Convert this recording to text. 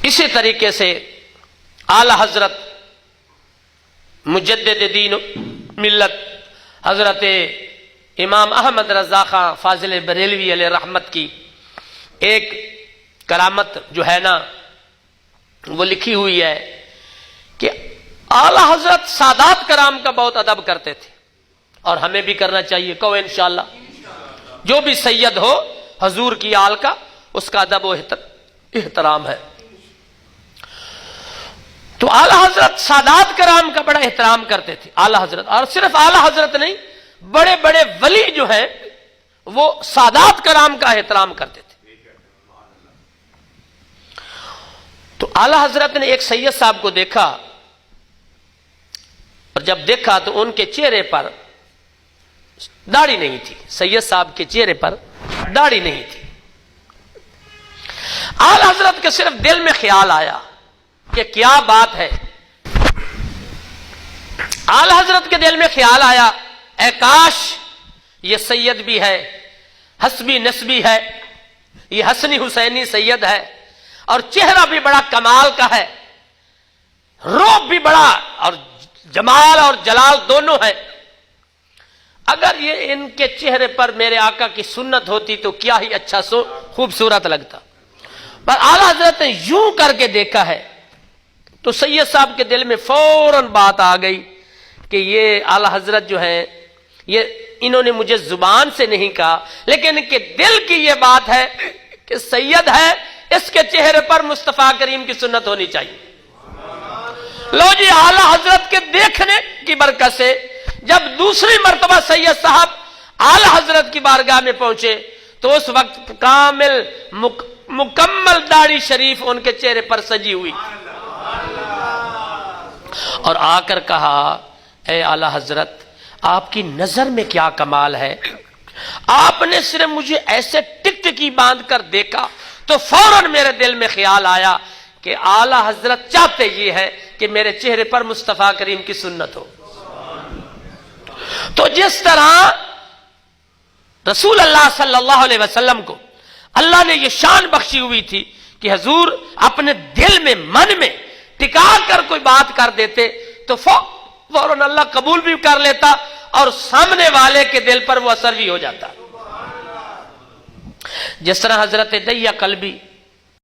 اسی طریقے سے اعلی حضرت مجدد دین ملت حضرت امام احمد رضا خان فاضل بریلوی علیہ رحمت کی ایک کرامت جو ہے نا وہ لکھی ہوئی ہے کہ اعلی حضرت سادات کرام کا بہت ادب کرتے تھے، اور ہمیں بھی کرنا چاہیے، کہو انشاءاللہ۔ جو بھی سید ہو حضور کی آل کا، اس کا ادب و احترام ہے۔ تو اعلی حضرت سادات کرام کا بڑا احترام کرتے تھے اعلی حضرت، اور صرف اعلی حضرت نہیں، بڑے بڑے ولی جو ہیں وہ سادات کرام کا احترام کرتے تھے۔ تو اعلی حضرت نے ایک سید صاحب کو دیکھا، اور جب دیکھا تو ان کے چہرے پر داڑھی نہیں تھی، سید صاحب کے چہرے پر داڑھی نہیں تھی۔ اعلی حضرت کے صرف دل میں خیال آیا کہ کیا بات ہے۔ اعلی حضرت کے دل میں خیال آیا، اے کاش یہ سید بھی ہے، حسبی نسبی ہے، یہ حسنی حسینی سید ہے، اور چہرہ بھی بڑا کمال کا ہے، روب بھی بڑا، اور جمال اور جلال دونوں ہے۔ اگر یہ ان کے چہرے پر میرے آقا کی سنت ہوتی تو کیا ہی اچھا خوبصورت لگتا۔ پر اعلی حضرت نے یوں کر کے دیکھا ہے تو سید صاحب کے دل میں فوراً بات آ گئی کہ یہ اعلی حضرت جو ہے، یہ انہوں نے مجھے زبان سے نہیں کہا، لیکن ان کے دل کی یہ بات ہے کہ سید ہے، اس کے چہرے پر مصطفیٰ کریم کی سنت ہونی چاہیے۔ لو جی، اعلی حضرت کے دیکھنے کی برکت سے جب دوسری مرتبہ سید صاحب اعلی حضرت کی بارگاہ میں پہنچے تو اس وقت کامل مکمل داڑھی شریف ان کے چہرے پر سجی ہوئی، اور آ کر کہا، اے اعلی حضرت، آپ کی نظر میں کیا کمال ہے، آپ نے صرف مجھے ایسے ٹک ٹکی باندھ کر دیکھا تو فوراً میرے دل میں خیال آیا کہ اعلی حضرت چاہتے یہ ہے کہ میرے چہرے پر مصطفیٰ کریم کی سنت ہو۔ تو جس طرح رسول اللہ صلی اللہ علیہ وسلم کو اللہ نے یہ شان بخشی ہوئی تھی کہ حضور اپنے دل میں، من میں ٹکا کر کوئی بات کر دیتے تو فوراً اللہ قبول بھی کر لیتا، اور سامنے والے کے دل پر وہ اثر بھی ہو جاتا۔ جس طرح حضرت دیا قلبی